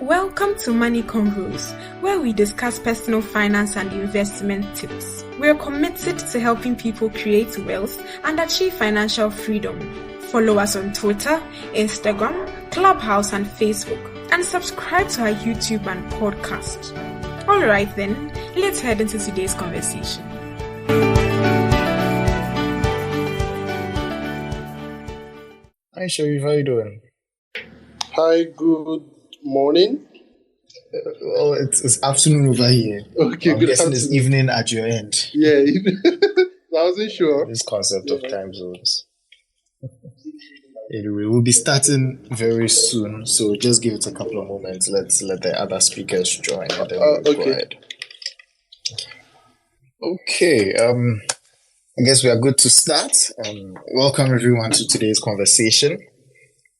Welcome to Money Convos, where we discuss personal finance and investment tips. We're committed to helping people create wealth and achieve financial freedom. Follow us on Twitter, Instagram, Clubhouse, and Facebook, and subscribe to our YouTube and podcast. All right then, let's head into today's conversation. Hi Sharif, how you doing? Hi, good morning. Well, it's afternoon over here. Okay, I'm good guessing afternoon. it's evening at your end. Yeah, I wasn't sure. This concept of time zones. Anyway, we'll be starting very soon, so just give it a couple of moments. Let's let the other speakers join, and then we'll go Okay. ahead. Okay, I guess we are good to start. Welcome everyone to today's conversation.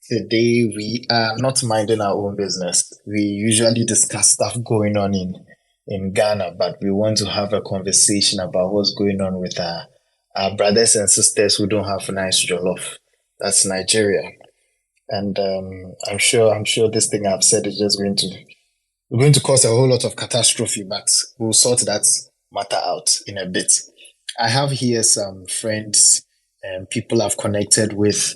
Today we are not minding our own business. We usually discuss stuff going on in Ghana, but we want to have a conversation about what's going on with our brothers and sisters who don't have nice jollof. That's Nigeria. And I'm sure this thing I've said is just going to cause a whole lot of catastrophe, but we'll sort that matter out in a bit. I have here some friends and people I've connected with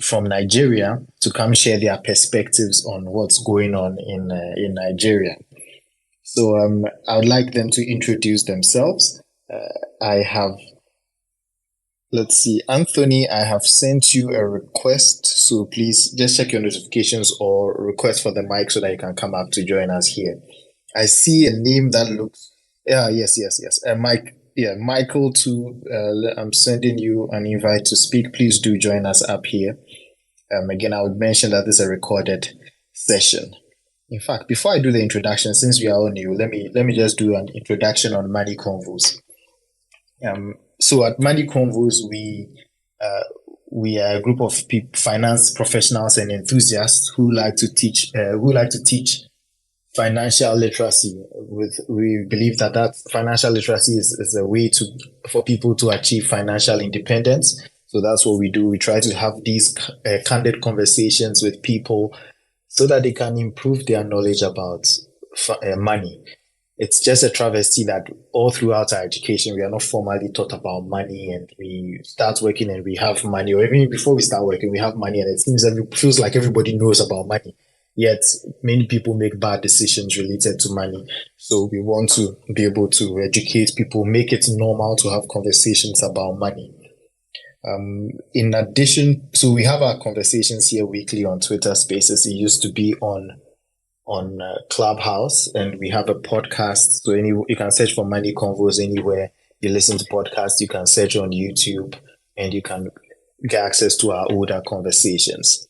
from Nigeria to come share their perspectives on what's going on in Nigeria. So I would like them to introduce themselves. I have, let's see, Anthony, I have sent you a request, so please just check your notifications or request for the mic so that you can come up to join us here. I see a name that looks, yes. Mike. Yeah, Michael too. I'm sending you an invite to speak. Please do join us up here. Again, I would mention that this is a recorded session. In fact, before I do the introduction, since we are all new, let me just do an introduction on Money Convos. So at Money Convos, we are a group of finance professionals and enthusiasts who like to teach financial literacy. We believe that financial literacy is a way for people to achieve financial independence. So that's what we do. We try to have these candid conversations with people so that they can improve their knowledge about money. It's just a travesty that all throughout our education, we are not formally taught about money, and we start working and we have money, or even before we start working, we have money, and it feels like everybody knows about money. Yet many people make bad decisions related to money. So we want to be able to educate people, make it normal to have conversations about money. In addition, so we have our conversations here weekly on Twitter Spaces. It used to be on Clubhouse, and we have a podcast. So you can search for Money Convos anywhere you listen to podcasts. You can search on YouTube, and you can get access to our older conversations.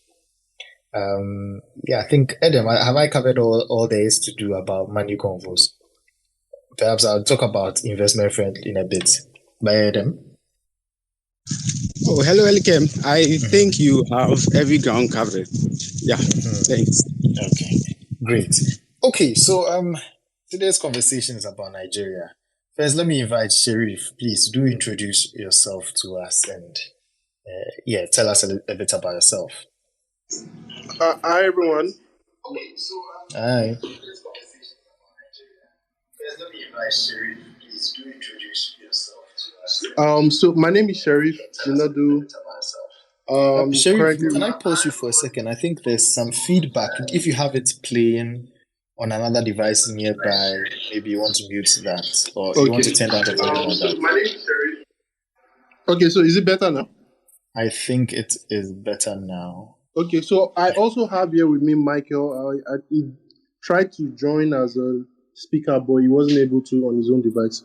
I think, Adam, have I covered all there is to do about Money Convos? Perhaps I'll talk about investment friend in a bit. By Adam. Oh, hello, Elikem. I think you have every ground covered. Yeah, thanks. Okay, great. Okay, so today's conversation is about Nigeria. First, let me invite Sharif. Please do introduce yourself to us and tell us a bit about yourself. Hi, everyone. Okay, so hi. Let me invite Sharif. Please do introduce yourself to us. So my name is Sharif Jinadu. Sharif, can I pause you for a second? I think there's some feedback. If you have it playing on another device nearby, maybe you want to mute that, or you want to turn down the volume on that. My name is Sharif. Okay, so is it better now? I think it is better now. Okay, so I also have here with me Michael. He tried to join as a speaker, but he wasn't able to on his own device.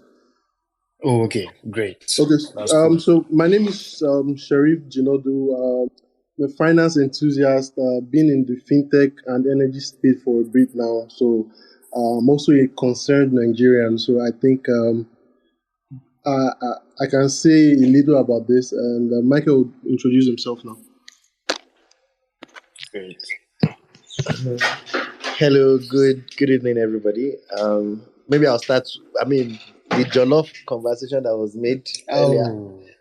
Oh, okay, great. Okay, cool. So my name is Sharif Jinadu. I'm a finance enthusiast, been in the fintech and energy space for a bit now. So I'm also a concerned Nigerian. So I think I can say a little about this, and Michael will introduce himself now. Great. Hello, good evening, everybody. Maybe I'll start. The jollof conversation that was made earlier.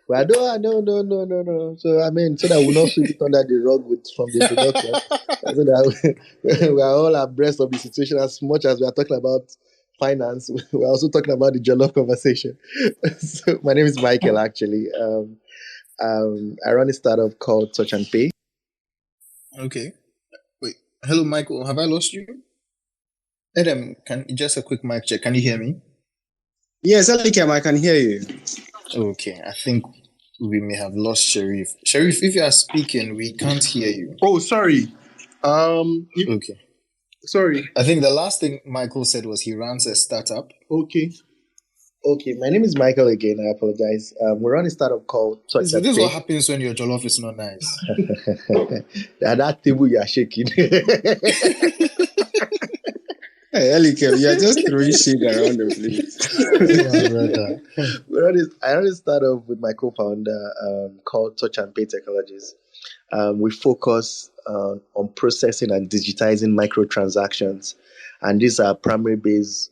Well, no. So I mean, so that we'll not sweep it under the rug from the introduction, so that we are all abreast of the situation. As much as we are talking about finance, we're also talking about the jollof conversation. So my name is Michael. Actually, I run a startup called Touch and Pay. Okay. Wait. Hello, Michael. Have I lost you? Adam, just a quick mic check. Can you hear me? Yes, Elikem, I can hear you. Okay. I think we may have lost Sharif. Sharif, if you are speaking, we can't hear you. Oh, sorry. Okay. Sorry. I think the last thing Michael said was he runs a startup. Okay. My name is Michael again. I apologize. We run a startup called Touch This and is Pay. what happens when your jollof is not nice. That table you are shaking. Hey, Elikem, you're just throwing shade around the Yeah, brother. I run a startup with my co-founder called Touch and Pay Technologies. We focus on processing and digitizing microtransactions, and these are primarily based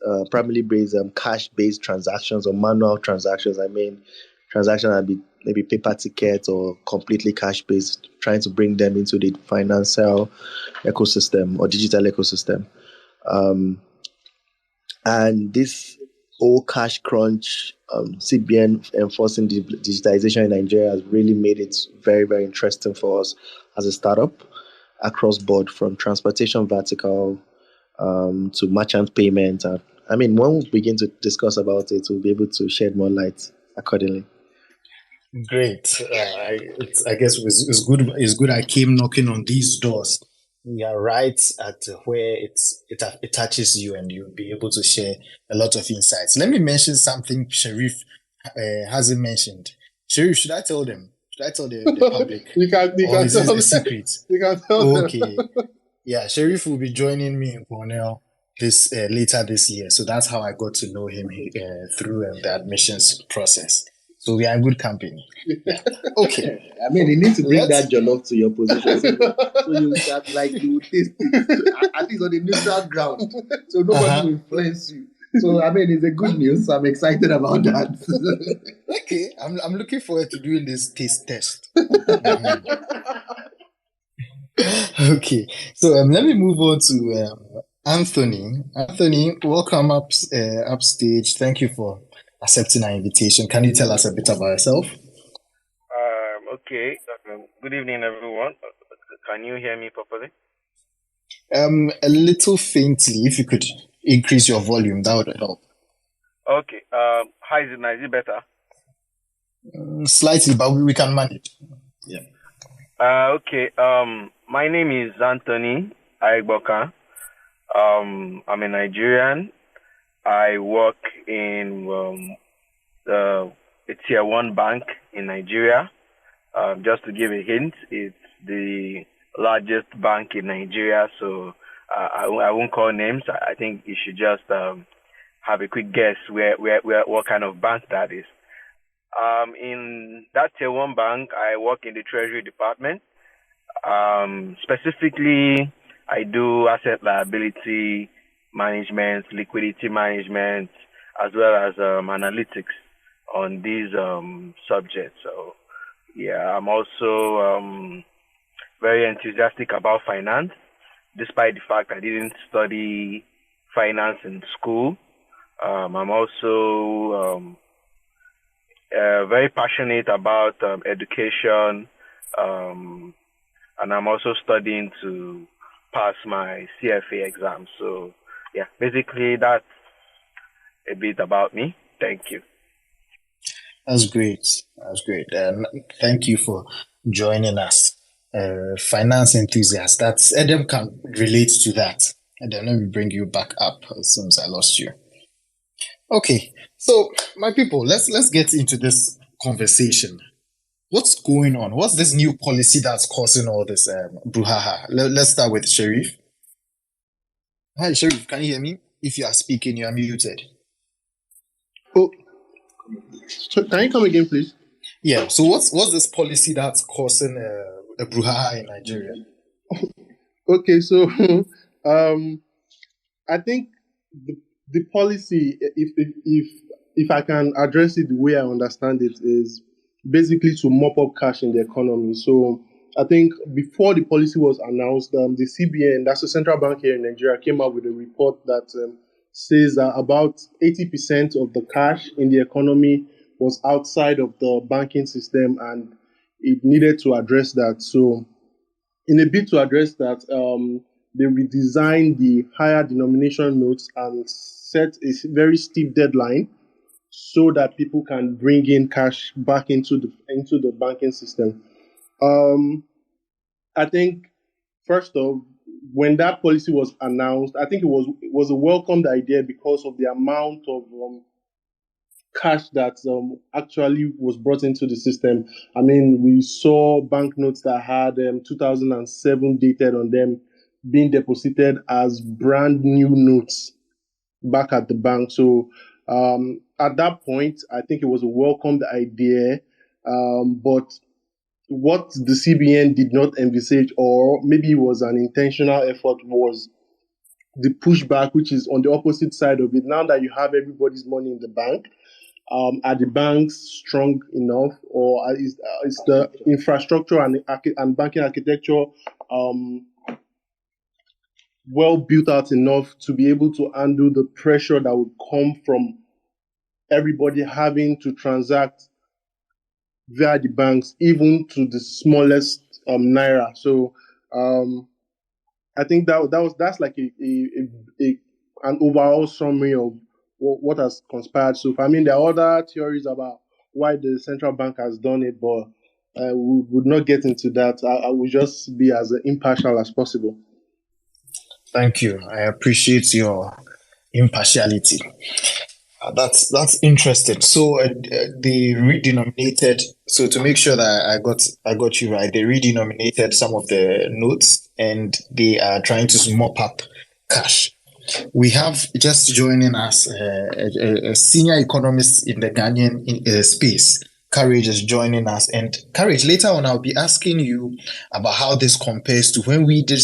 cash-based transactions or manual transactions. I mean, transactions that be maybe paper tickets or completely cash-based, trying to bring them into the financial ecosystem or digital ecosystem. And this whole cash crunch, CBN enforcing digitization in Nigeria has really made it very, very interesting for us as a startup across board, from transportation vertical to merchant payment. I mean, when we begin to discuss about it, we'll be able to shed more light accordingly. Great. I guess it's good. It's good. I came knocking on these doors. We are right at where it touches you, and you'll be able to share a lot of insights. Let me mention something Sharif hasn't mentioned. Sharif, should I tell them? Should I tell the public? You can Or is this tell a secret? You can tell them. Okay. Yeah, Sharif will be joining me in Cornell this later this year. So that's how I got to know him through the admissions process. So we are in good company. Yeah. Okay. I mean, you need to bring Let's- that jollof to your position so you can, you taste it, at least on the neutral ground, so nobody will influence you. So, I mean, it's a good news. I'm excited about that. Okay, I'm looking forward to doing this taste test. Okay, so let me move on to Anthony. Anthony, welcome upstage. Thank you for accepting our invitation. Can you tell us a bit about yourself? Okay. Good evening, everyone. Can you hear me properly? A little faintly. If you could increase your volume, that would help. Okay. How is it now? Is it better? Slightly, but we can manage. Yeah. Okay. My name is Anthony Aigboka. I'm a Nigerian. I work in a tier 1 bank in Nigeria. Just to give a hint, it's the largest bank in Nigeria. So I won't call names. I think you should just have a quick guess what kind of bank that is. In that tier 1 bank, I work in the treasury department. Specifically, I do asset liability management, liquidity management, as well as analytics on these subjects. So, yeah, I'm also very enthusiastic about finance, despite the fact I didn't study finance in school. I'm also very passionate about education, and I'm also studying to pass my CFA exam. So, yeah, basically that's a bit about me. Thank you. That's great. That's great. Thank you for joining us. Finance enthusiast. That's Adam can relate to that. And then let me bring you back up as soon as I lost you. Okay. So my people, let's get into this conversation. What's going on? What's this new policy that's causing all this brouhaha? Let's start with Sharif. Hi, Sharif. Can you hear me? If you are speaking, you are muted. Oh, so can you come again, please? Yeah. So what's this policy that's causing a brouhaha in Nigeria? Okay, so I think the policy, if I can address it the way I understand it, is basically to mop up cash in the economy. So I think before the policy was announced, the CBN, that's the central bank here in Nigeria, came out with a report that says that about 80% of the cash in the economy was outside of the banking system, and it needed to address that. So in a bid to address that, they redesigned the higher denomination notes and set a very steep deadline so that people can bring in cash back into the banking system. I think first off, when that policy was announced, I think it was a welcomed idea because of the amount of cash that actually was brought into the system. I mean, we saw banknotes that had 2007 dated on them being deposited as brand new notes back at the bank. So at that point, I think it was a welcomed idea. But what the CBN did not envisage, or maybe it was an intentional effort, was the pushback, which is on the opposite side of it. Now that you have everybody's money in the bank, are the banks strong enough, or is the infrastructure and banking architecture well built out enough to be able to handle the pressure that would come from everybody having to transact via the banks, even to the smallest naira? So I think that's like an overall summary of what has conspired so far. I mean, there are other theories about why the central bank has done it, but we would not get into that. I will just be as impartial as possible. Thank you. I appreciate your impartiality. That's interesting. So they redenominated. So to make sure that I got you right, they redenominated some of the notes, and they are trying to mop up cash. We have just joining us a senior economist in the Ghanaian space. Courage is joining us, and Courage, later on I'll be asking you about how this compares to when we did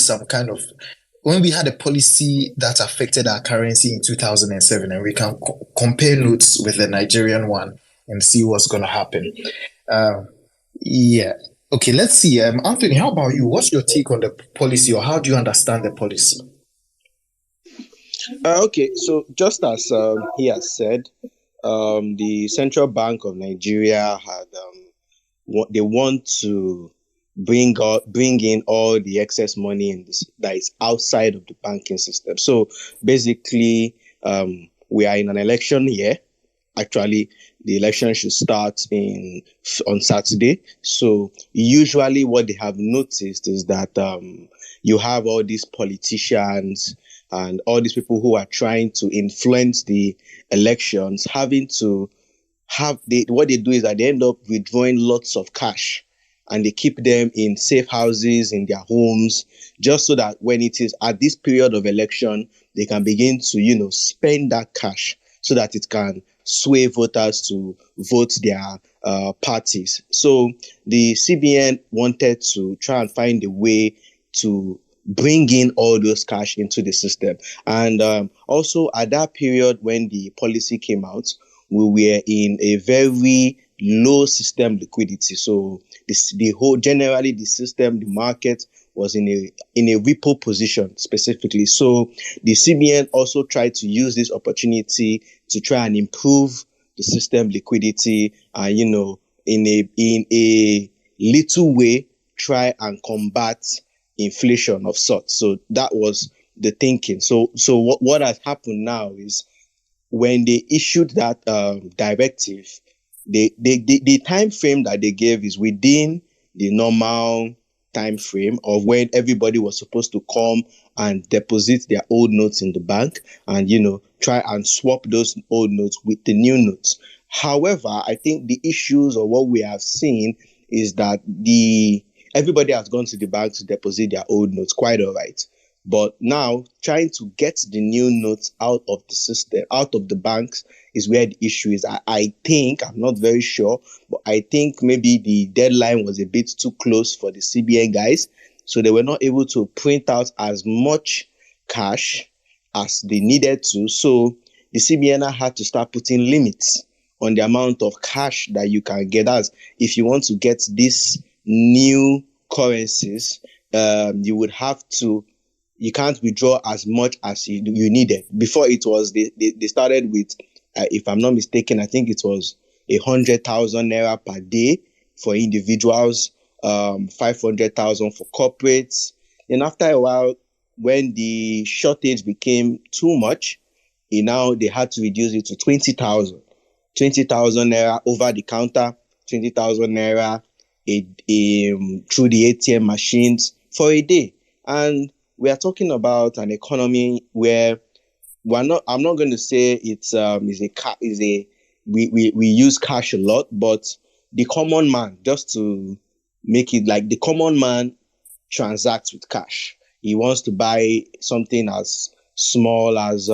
when we had a policy that affected our currency in 2007, and we can compare notes with the Nigerian one and see what's going to happen. Yeah. Okay, let's see. Anthony, how about you? What's your take on the policy, or how do you understand the policy? Okay, so just as he has said, the Central Bank of Nigeria had they want to bring in all the excess money that is outside of the banking system. So basically, we are in an election year. Actually, the election should start on Saturday. So usually, what they have noticed is that you have all these politicians and all these people who are trying to influence the elections having to what they do is that they end up withdrawing lots of cash, and they keep them in safe houses in their homes, just so that when it is at this period of election, they can begin to, spend that cash so that it can sway voters to vote their parties. So the CBN wanted to try and find a way to bring in all those cash into the system. And also at that period when the policy came out, we were in a very low system liquidity. So the system, the market was in a repo position specifically. So the CBN also tried to use this opportunity to try and improve the system liquidity, and in a little way try and combat inflation of sorts. So that was the thinking. So what has happened now is, when they issued that directive, the time frame that they gave is within the normal time frame of when everybody was supposed to come and deposit their old notes in the bank and try and swap those old notes with the new notes. However, I think the issues, or what we have seen, is that everybody has gone to the bank to deposit their old notes, quite all right. But now trying to get the new notes out of the system, out of the banks, is where the issue is. I think, I'm not very sure, but I think maybe the deadline was a bit too close for the CBN guys. So they were not able to print out as much cash as they needed to. So the CBN had to start putting limits on the amount of cash that you can get. As if you want to get these new currencies, you can't withdraw as much as you needed. Before it was, they started with, if I'm not mistaken, I think it was 100,000 naira per day for individuals, 500,000 for corporates. And after a while, when the shortage became too much, they had to reduce it to 20,000 naira over the counter, 20,000 naira through the ATM machines for a day. And we are talking about an economy where I'm not going to say we use cash a lot, but the common man, just to make it like the common man transacts with cash. He wants to buy something as small as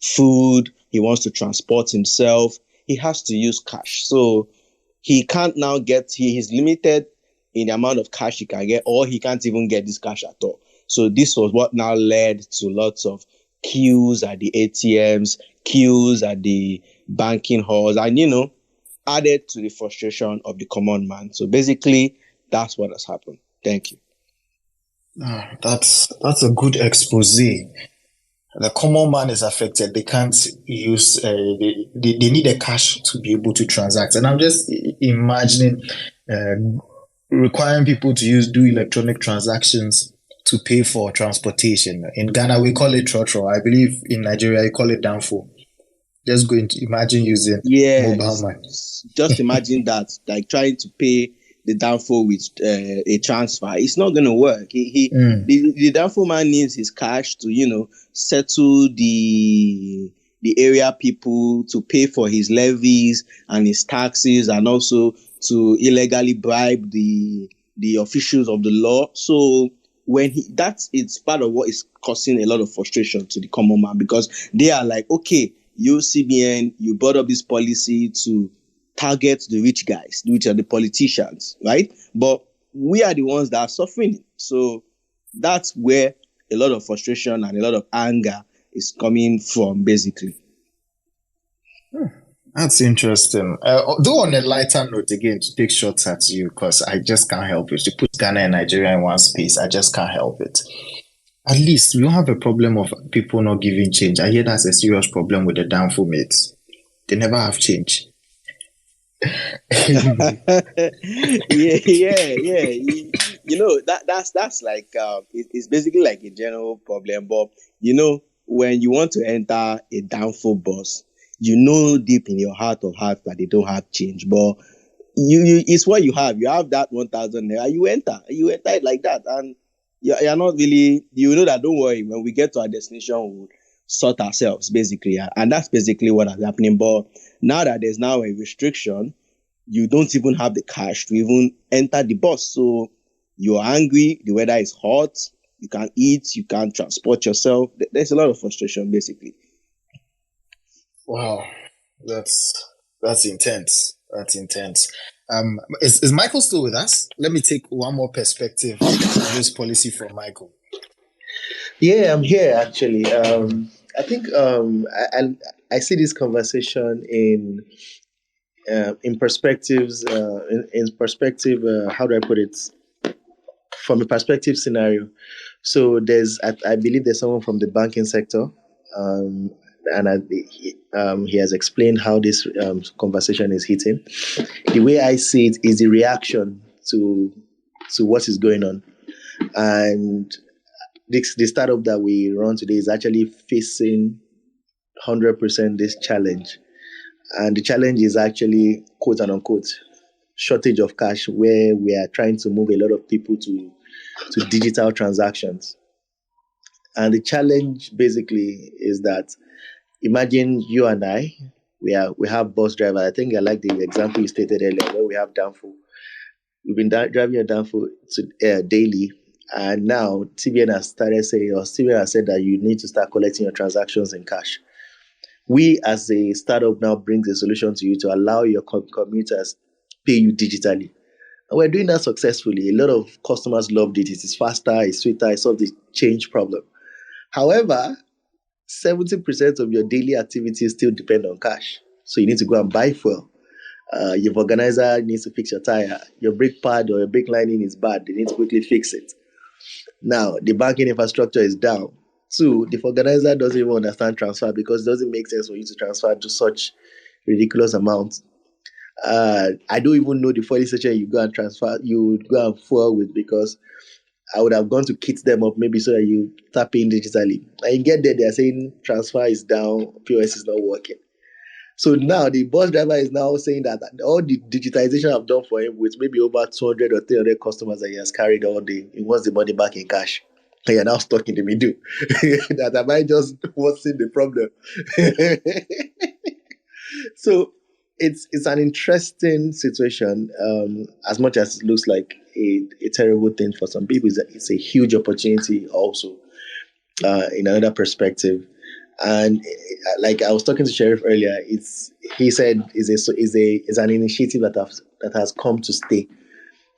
food. He wants to transport himself. He has to use cash. So he can't now he's limited in the amount of cash he can get, or he can't even get this cash at all. So this was what now led to lots of queues at the ATMs, queues at the banking halls, and, added to the frustration of the common man. So basically, that's what has happened. Thank you. That's a good expose. The common man is affected. They can't use, they need a cash to be able to transact. And I'm just imagining requiring people to do electronic transactions to pay for transportation. In Ghana, we call it trotro. I believe in Nigeria, you call it danfo. Just going to imagine using mobile money. Just imagine that, like trying to pay the danfo with a transfer. It's not going to work. The danfo man needs his cash to, settle the area people, to pay for his levies and his taxes, and also to illegally bribe the officials of the law. So it's part of what is causing a lot of frustration to the common man, because they are like, okay, you CBN, you brought up this policy to target the rich guys, which are the politicians, right? But we are the ones that are suffering. So that's where a lot of frustration and a lot of anger is coming from, basically. That's interesting. Though on a lighter note, again, to take shots at you, because I just can't help it. To put Ghana and Nigeria in one space, I just can't help it. At least we don't have a problem of people not giving change. I hear that's a serious problem with the danfo mates. They never have change. yeah. That's like it's basically like a general problem. But when you want to enter a danfo bus, deep in your heart of hearts that they don't have change, but it's what you have. You have that 1,000 naira. You enter it like that, and you're not really. That don't worry. When we get to our destination, we'll sort ourselves, basically, and that's basically what is happening. But now that there's now a restriction, you don't even have the cash to even enter the bus. So you're angry. The weather is hot. You can't eat. You can't transport yourself. There's a lot of frustration, basically. Wow, that's intense. That's intense. Is Michael still with us? Let me take one more perspective on this policy from Michael. Yeah, I'm here actually. I think I see this conversation in perspectives. In perspective, how do I put it? From a perspective scenario. So I believe there's someone from the banking sector, and he has explained how this conversation is hitting. The way I see it is the reaction to what is going on, and the startup that we run today is actually facing 100% this challenge, and the challenge is actually quote unquote shortage of cash, where we are trying to move a lot of people to digital transactions. And the challenge basically is that, imagine you and I, we have bus driver. I think I like the example you stated earlier, where we have danfo. We've been driving a danfo daily, and now TBN has started saying, or TBN has said that you need to start collecting your transactions in cash. We as a startup now brings a solution to you to allow your commuters pay you digitally. And we're doing that successfully. A lot of customers loved it. It is faster, it's sweeter, it solves the change problem. However, 70% of your daily activities still depend on cash. So you need to go and buy fuel. Your organizer needs to fix your tire. Your brake pad or your brake lining is bad. They need to quickly fix it. Now, the banking infrastructure is down. Two, the organizer doesn't even understand transfer because it doesn't make sense for you to transfer to such ridiculous amounts. I don't even know the fuel station you go and transfer, you go and fuel with, because I would have gone to kit them up maybe so that you tap in digitally. And you get there, they are saying transfer is down, POS is not working. So now the bus driver is now saying that all the digitization I've done for him with maybe over 200 or 300 customers that he has carried all day, he wants the money back in cash. And you're now stuck in the middle. That am I just worsening the problem? So it's an interesting situation. As much as it looks like a terrible thing for some people, it's a huge opportunity also in another perspective. And like I was talking to Sheriff earlier, he said is an initiative that has come to stay.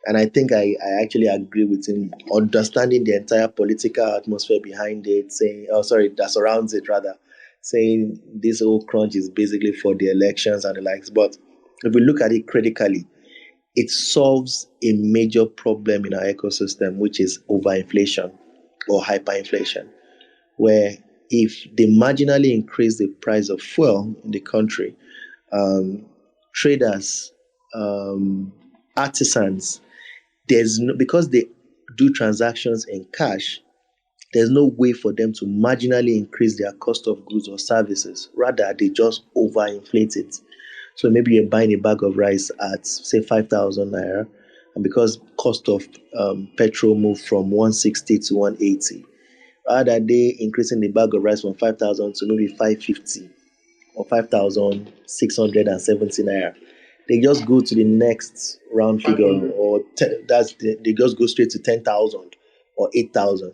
And I think I actually agree with him, understanding the entire political atmosphere behind it, that surrounds it rather, saying this whole crunch is basically for the elections and the likes. But if we look at it critically, it solves a major problem in our ecosystem, which is overinflation or hyperinflation, where if they marginally increase the price of fuel in the country, traders, artisans, because they do transactions in cash, there's no way for them to marginally increase their cost of goods or services. Rather, they just overinflate it. So maybe you're buying a bag of rice at, say, 5,000 naira, and because cost of petrol moved from 160 to 180, rather they increasing the bag of rice from 5,000 to maybe 550 or 5,670 naira. They just go to the next round figure, or they just go straight to 10,000 or 8,000.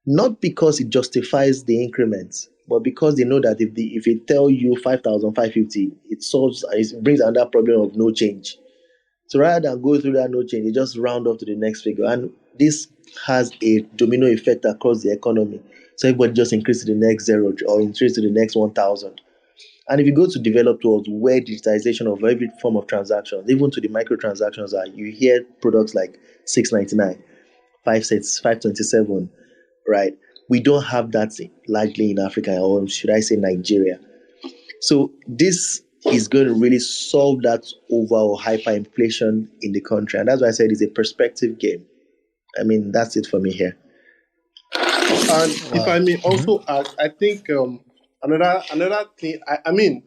Not because it justifies the increments, but because they know that if they tell you 5,550, it brings another problem of no change. So rather than go through that no change, they just round up to the next figure, and this has a domino effect across the economy. So everybody just increase to the next zero or increase to the next 1,000. And if you go to developed worlds where digitization of every form of transactions, even to the microtransactions, you hear products like 699, 527, right? We don't have that largely in Africa, or should I say Nigeria. So this is going to really solve that overall hyperinflation in the country. And that's why I said it's a perspective game. I mean, that's it for me here. And if I may also add, I think another thing, I mean,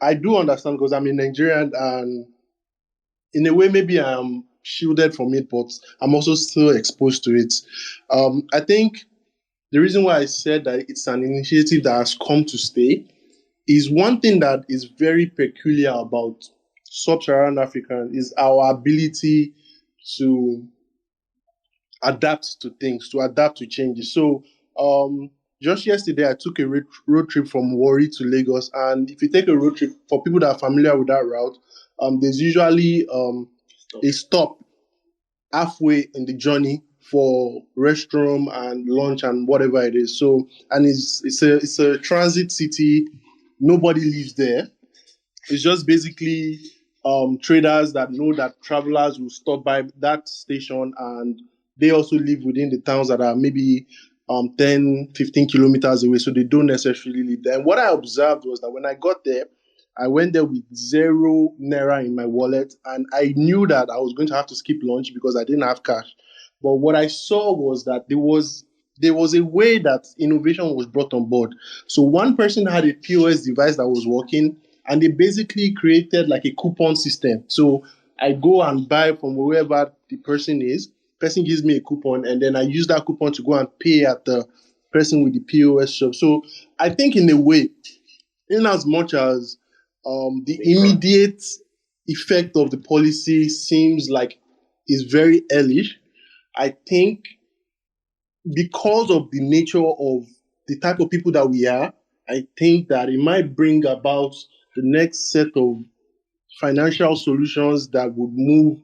I do understand because I'm a Nigerian, and in a way maybe I'm shielded from it, but I'm also still exposed to it. I think the reason why I said that it's an initiative that has come to stay is one thing that is very peculiar about sub-Saharan Africa is our ability to adapt to things, to adapt to changes. So just yesterday, I took a road trip from Warri to Lagos. And if you take a road trip, for people that are familiar with that route, there's usually a stop halfway in the journey for restroom and lunch and whatever it is. So, and it's a transit city. Nobody lives there. It's just basically traders that know that travelers will stop by that station, and they also live within the towns that are maybe 10, 15 kilometers away. So they don't necessarily live there. And what I observed was that when I got there, I went there with 0 naira in my wallet, and I knew that I was going to have to skip lunch because I didn't have cash. But what I saw was that there was a way that innovation was brought on board. So one person had a POS device that was working, and they basically created like a coupon system. So I go and buy from wherever the person is. Person gives me a coupon, and then I use that coupon to go and pay at the person with the POS shop. So I think in a way, in as much as the immediate effect of the policy seems like is very early, I think because of the nature of the type of people that we are, I think that it might bring about the next set of financial solutions that would move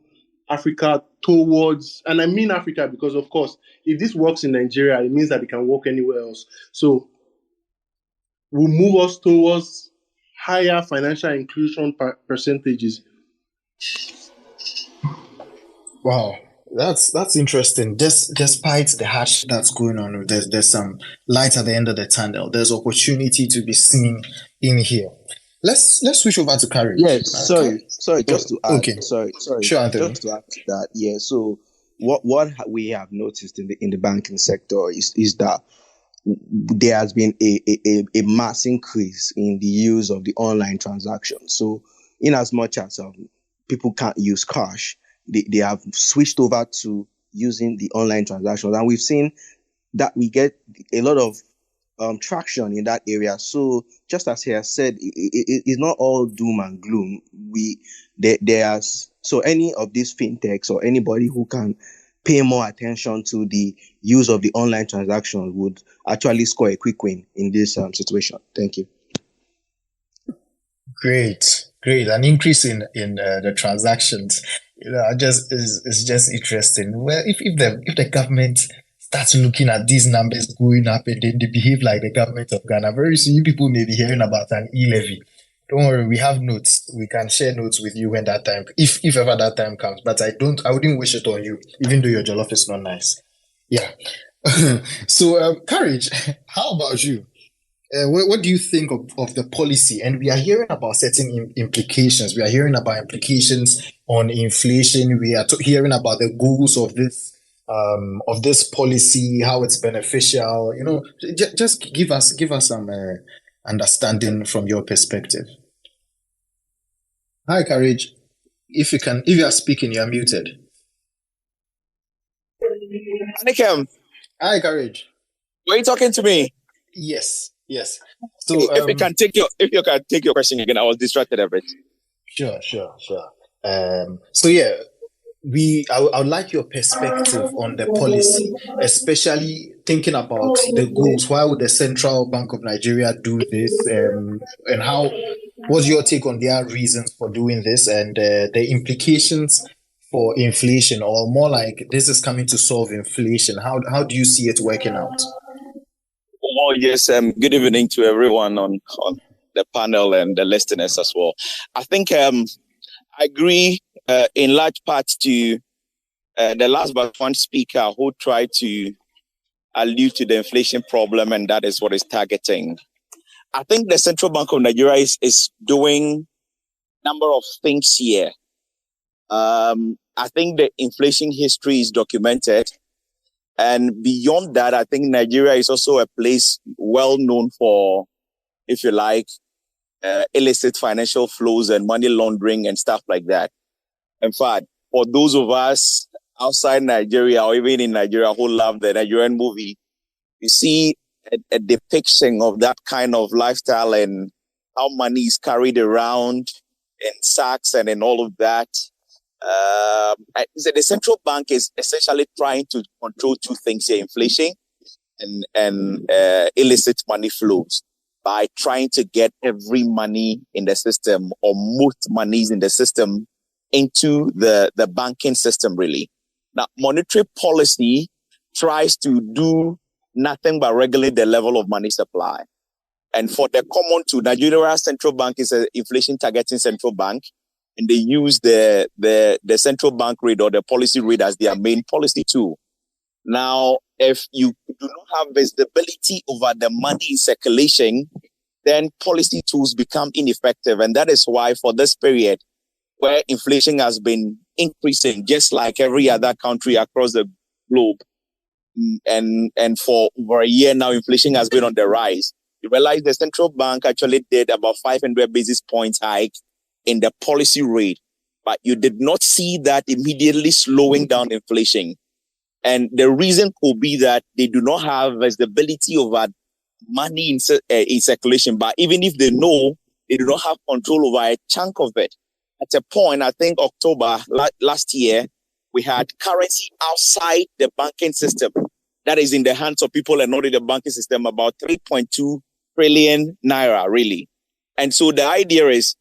Africa towards, and I mean Africa because, of course, if this works in Nigeria, it means that it can work anywhere else. So we'll move us towards higher financial inclusion percentages. Wow, that's interesting. Despite the hardship that's going on, there's some light at the end of the tunnel. There's opportunity to be seen in here. Let's switch over to Yeah, courage. sorry, just to add, Okay, sorry, sure, Anthony. just to add to that. Yeah, so what we have noticed in the banking sector is that there has been a mass increase in the use of the online transactions. So, in as much as people can't use cash, they have switched over to using the online transactions, and we've seen that we get a lot of traction in that area. So, just as he has said, it's not all doom and gloom. There's so any of these fintechs or anybody who can pay more attention to the use of the online transactions would actually score a quick win in this situation. Thank you. Great. An increase in the transactions. It's just interesting. Well, if the government starts looking at these numbers going up and then they behave like the government of Ghana, very soon you people may be hearing about an e-levy. Don't worry, we have notes. We can share notes with you when that time, if ever that time comes. But I wouldn't wish it on you, even though your jollof is not nice. Yeah. So, Courage, how about you? What do you think of the policy? And we are hearing about certain implications. We are hearing about implications on inflation. We are hearing about the goals of this policy, how it's beneficial. Just give us some understanding from your perspective. Hi, Courage. If you are speaking, you are muted. Anikem, Hi, Courage. were you talking to me? Yes. So If you can take your question again, I was distracted a bit. Sure. So yeah, I would like your perspective on the policy, especially thinking about the goals. Why would the Central Bank of Nigeria do this? And what's your take on their reasons for doing this and the implications for inflation, or more like this is coming to solve inflation? How do you see it working out? Well, yes. Good evening to everyone on the panel and the listeners as well. I think I agree in large part to the last but one speaker who tried to allude to the inflation problem, and that is what it's targeting. I think the Central Bank of Nigeria is doing a number of things here. I think the inflation history is documented. And beyond that, I think Nigeria is also a place well known for, if you like, illicit financial flows and money laundering and stuff like that. In fact, for those of us outside Nigeria or even in Nigeria who love the Nigerian movie, you see a depiction of that kind of lifestyle and how money is carried around in sacks and in all of that. The central bank is essentially trying to control two things here: inflation and illicit money flows, by trying to get every money in the system, or most monies in the system, into the banking system, really. Now, monetary policy tries to do nothing but regulate the level of money supply. And for the common to Nigeria Central Bank is an inflation targeting central bank, and they use the central bank rate or the policy rate as their main policy tool. Now, if you do not have visibility over the money in circulation, then policy tools become ineffective. And that is why for this period, where inflation has been increasing, just like every other country across the globe, and for over a year now, inflation has been on the rise. You realize the central bank actually did about 500 basis points hike in the policy rate, but you did not see that immediately slowing down inflation. And the reason could be that they do not have visibility over money in circulation. But even if they know, they do not have control over a chunk of it. At a point, I think October last year, we had currency outside the banking system that is in the hands of people and not in the banking system, about 3.2 trillion naira, really. And so the idea is,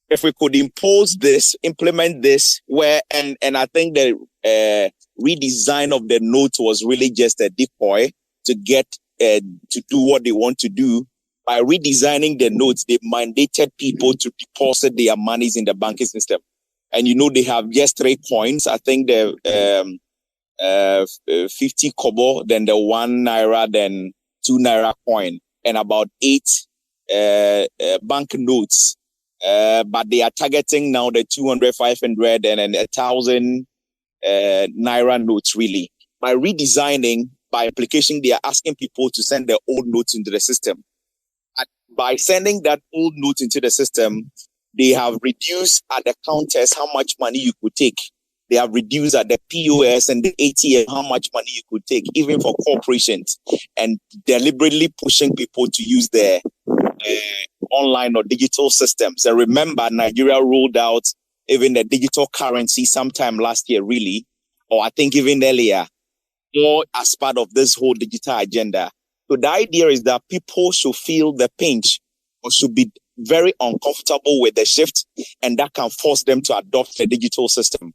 if we could implement this, and I think the redesign of the notes was really just a decoy to get to do what they want to do By redesigning the notes, they mandated people to deposit their monies in the banking system. And they have just 3 coins. I think the 50 kobo, then the 1 naira, then 2 naira coin, and about 8 bank notes. But they are targeting now the 200, 500, and 1,000 naira notes, really. By redesigning, by application, they are asking people to send their old notes into the system. By sending that old note into the system, they have reduced at the counters how much money you could take. They have reduced at the POS and the ATM how much money you could take, even for corporations, and deliberately pushing people to use their online or digital systems. And remember, Nigeria rolled out even the digital currency sometime last year, really, or I think even earlier, or as part of this whole digital agenda. So the idea is that people should feel the pinch or should be very uncomfortable with the shift, and that can force them to adopt the digital system.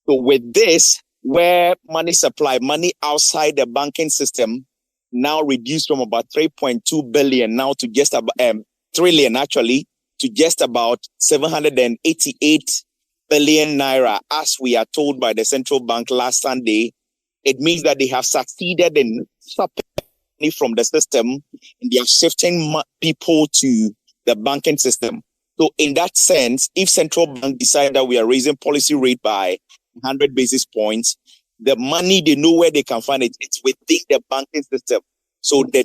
So with this, where money supply, money outside the banking system now reduced from about 3.2 billion now to just about trillion actually, to just about 788 billion naira, as we are told by the central bank last Sunday. It means that they have succeeded in stopping money from the system, and they are shifting people to the banking system. So in that sense, if central bank decide that we are raising policy rate by 100 basis points, the money, they know where they can find it. It's within the banking system. So the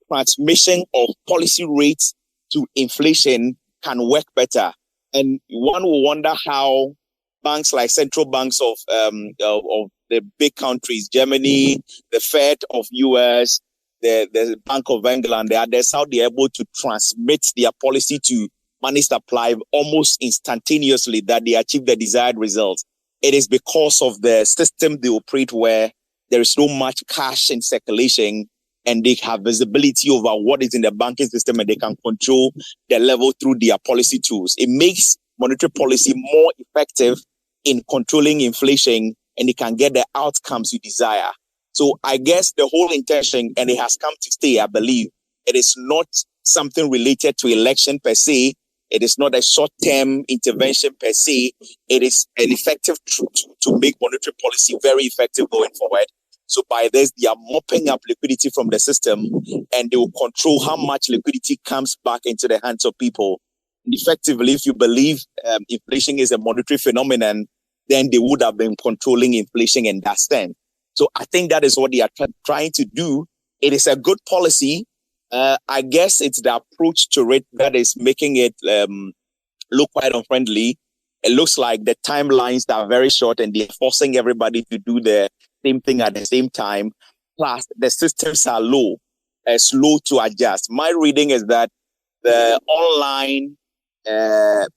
transmission of policy rates to inflation can work better. And one will wonder how banks like central banks of the big countries, Germany, the Fed of US, the Bank of England, the others, how they're able to transmit their policy to money supply almost instantaneously, that they achieve the desired results. It is because of the system they operate, where there is so much cash in circulation, and they have visibility over what is in the banking system, and they can control the level through their policy tools. It makes monetary policy more effective in controlling inflation, and it can get the outcomes you desire. So I guess the whole intention, and it has come to stay, I believe, it is not something related to election per se. It is not a short-term intervention per se. It is an effective to make monetary policy very effective going forward. So by this, they are mopping up liquidity from the system, and they will control how much liquidity comes back into the hands of people. And effectively, if you believe inflation is a monetary phenomenon, then they would have been controlling inflation in that sense. So I think that is what they are trying to do. It is a good policy. I guess it's the approach to it that is making it look quite unfriendly. It looks like the timelines are very short, and they're forcing everybody to do the same thing at the same time. Plus, the systems are slow to adjust. My reading is that the online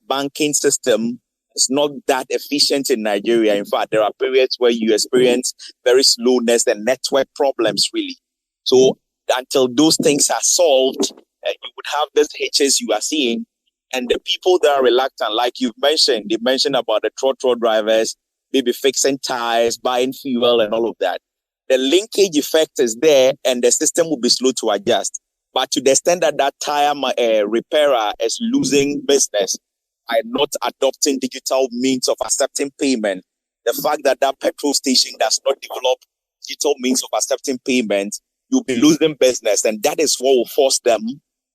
banking system is not that efficient in Nigeria. In fact, there are periods where you experience very slowness and network problems, really. So until those things are solved, you would have these hitches you are seeing. And the people that are reluctant, like you mentioned, they mentioned about the trotro drivers, maybe fixing tires, buying fuel, and all of that. The linkage effect is there, and the system will be slow to adjust. But to the extent that that tire repairer is losing business by not adopting digital means of accepting payment, the fact that that petrol station does not develop digital means of accepting payment, you'll be losing business. And that is what will force them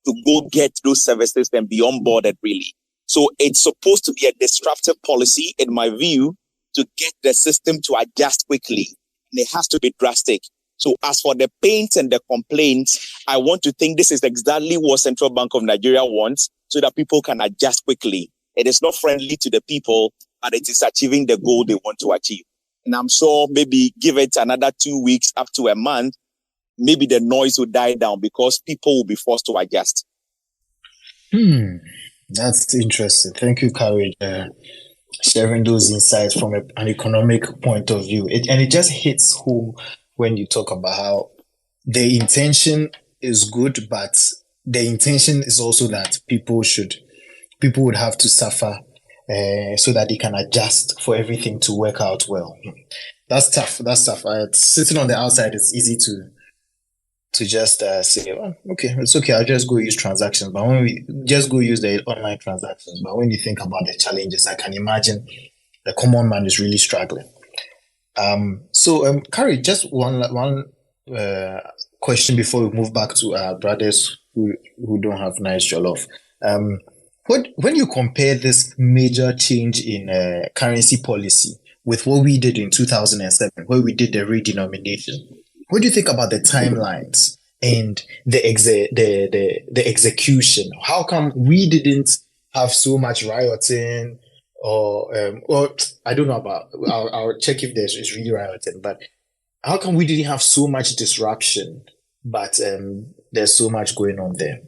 to go get those services and be onboarded, really. So it's supposed to be a disruptive policy, in my view, to get the system to adjust quickly. And it has to be drastic. So as for the pains and the complaints, I want to think this is exactly what Central Bank of Nigeria wants, so that people can adjust quickly. It is not friendly to the people, but it is achieving the goal they want to achieve. And I'm sure maybe give it another 2 weeks up to a month, maybe the noise will die down, because people will be forced to adjust. That's interesting. Thank you, Courage, sharing those insights from an economic point of view. It just hits home when you talk about how the intention is good, but the intention is also that people would have to suffer so that they can adjust for everything to work out well. That's tough. Sitting on the outside, it's easy to just say, oh, okay, it's okay, I'll just go use transactions. But when we just go use the online transactions, but when you think about the challenges, I can imagine the common man is really struggling. Carrie, just one question before we move back to our brothers who don't have nice jollof. When you compare this major change in currency policy with what we did in 2007, where we did the redenomination, what do you think about the timelines and the execution? How come we didn't have so much rioting, or I don't know about? I'll check if it's really rioting, but how come we didn't have so much disruption, but there's so much going on there?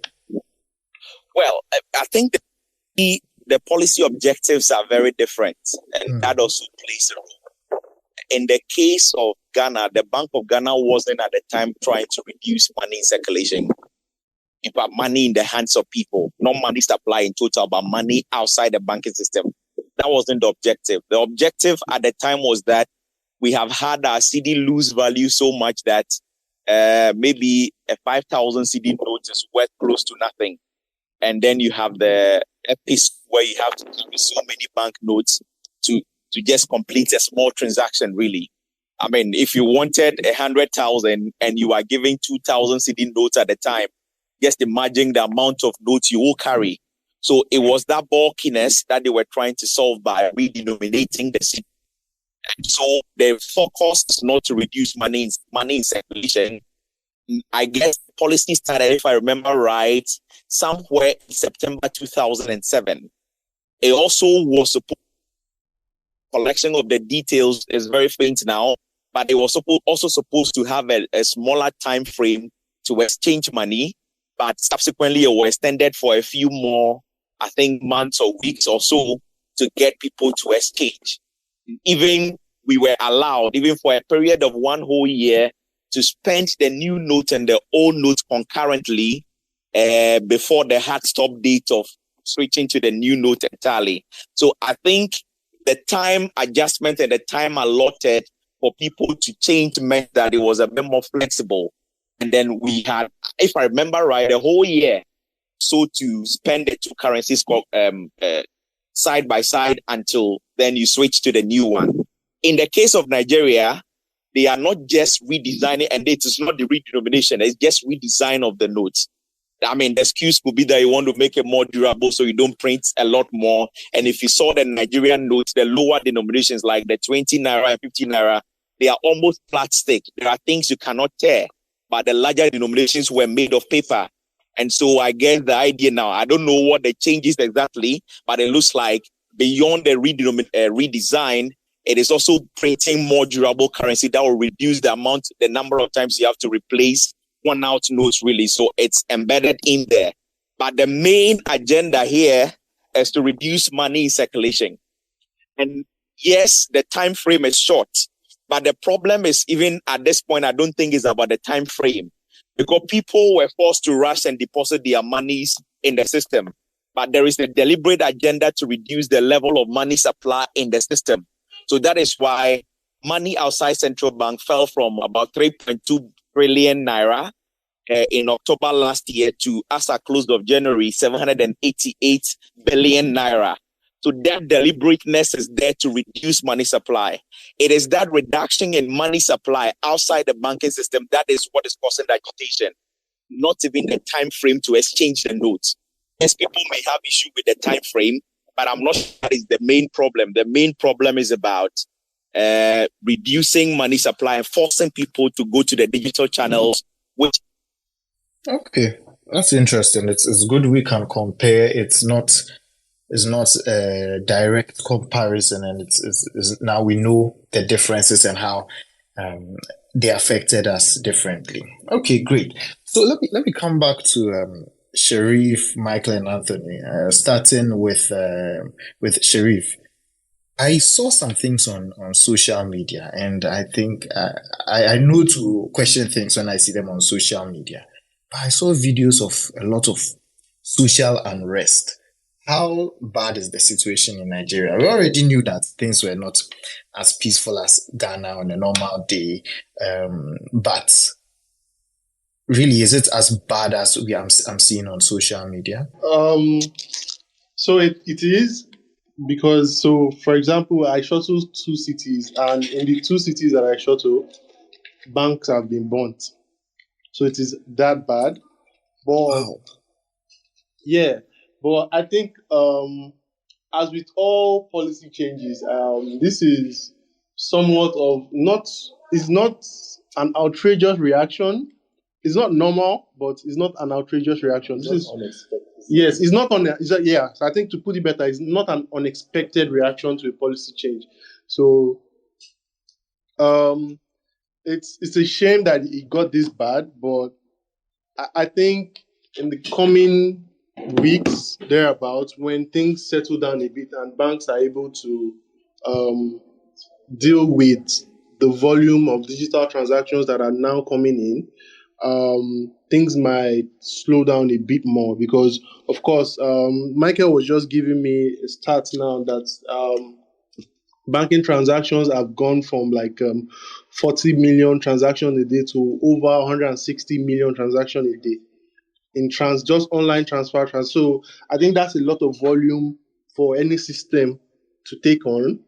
Well, I think the policy objectives are very different, and that also plays a role. In the case of Ghana, the Bank of Ghana wasn't at the time trying to reduce money in circulation. In fact, money in the hands of people, not money supply in total, but money outside the banking system. That wasn't the objective. The objective at the time was that we have had our CD lose value so much that maybe a 5,000 CD note is worth close to nothing. And then you have the piece where you have to carry so many banknotes to just complete a small transaction, really. I mean, if you wanted 100,000 and you are giving 2,000 CD notes at the time, just imagine the amount of notes you will carry. So it was that bulkiness that they were trying to solve by redenominating the CD. So the focus is not to reduce money in circulation. I guess the policy started, if I remember right, somewhere in September 2007. It also was supposed collection of the details is very faint now, but it was also supposed to have a smaller time frame to exchange money, but subsequently it was extended for a few more, I think, months or weeks or so to get people to exchange. Even we were allowed, even for a period of 1 whole year, to spend the new note and the old note concurrently before the hard stop date of switching to the new note entirely. So I think the time adjustment and the time allotted for people to change meant that it was a bit more flexible. And then we had, if I remember right, the whole year so to spend the two currencies side by side until then you switch to the new one. In the case of Nigeria, they are not just redesigning, and it is not the redenomination, it's just redesign of the notes. I mean, the excuse could be that you want to make it more durable so you don't print a lot more. And if you saw the Nigerian notes, the lower denominations like the 20 naira and 50 naira, they are almost plastic. There are things you cannot tear, but the larger denominations were made of paper. And so I get the idea now. I don't know what the change is exactly, but it looks like beyond the redesign, it is also printing more durable currency that will reduce the number of times you have to replace one out notes, really. So it's embedded in there. But the main agenda here is to reduce money in circulation. And yes, the time frame is short, but the problem is, even at this point, I don't think it's about the time frame, because people were forced to rush and deposit their monies in the system. But there is a deliberate agenda to reduce the level of money supply in the system. So that is why money outside central bank fell from about 3.2 trillion naira in October last year to, as at close of January, 788 billion naira. So that deliberateness is there to reduce money supply. It is that reduction in money supply outside the banking system that is what is causing the agitation, not even the time frame to exchange the notes. Yes, people may have issue with the time frame, but I'm not sure that is the main problem. The main problem is about reducing money supply and forcing people to go to the digital channels. Okay, that's interesting. It's good we can compare. It's not a direct comparison, and it's now we know the differences and how they affected us differently. Okay, great. So let me come back to Sharif, Michael, and Anthony. Starting with Sharif. I saw some things on social media, and I think I know to question things when I see them on social media. But I saw videos of a lot of social unrest. How bad is the situation in Nigeria? We already knew that things were not as peaceful as Ghana on a normal day, but really, is it as bad as I'm seeing on social media? So it is because, so for example, I shuttle two cities, and in the two cities that I shuttle, banks have been burnt. So it is that bad. But Wow. yeah, but I think as with all policy changes, this is somewhat of not, it's not an outrageous reaction. It's not normal, but it's not an outrageous reaction. This is unexpected. Yes, it's not on. Yeah, so I think to put it better, it's not an unexpected reaction to a policy change. So it's a shame that it got this bad, but I think in the coming weeks thereabouts, when things settle down a bit and banks are able to deal with the volume of digital transactions that are now coming in, things might slow down a bit more because, of course, Michael was just giving me a stat now that banking transactions have gone from like 40 million transactions a day to over 160 million transactions a day in just online transfer. So I think that's a lot of volume for any system to take on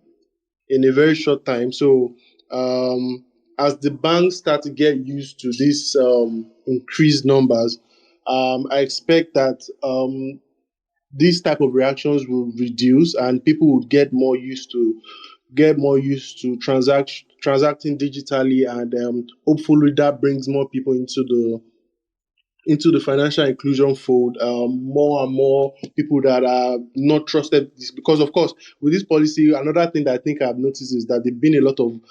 in a very short time. So as the banks start to get used to these increased numbers, I expect that these type of reactions will reduce and people will get more used to transacting digitally, and hopefully that brings more people into the financial inclusion fold. More and more people that are not trusted, because of course with this policy, another thing that I think I've noticed is that there's been a lot of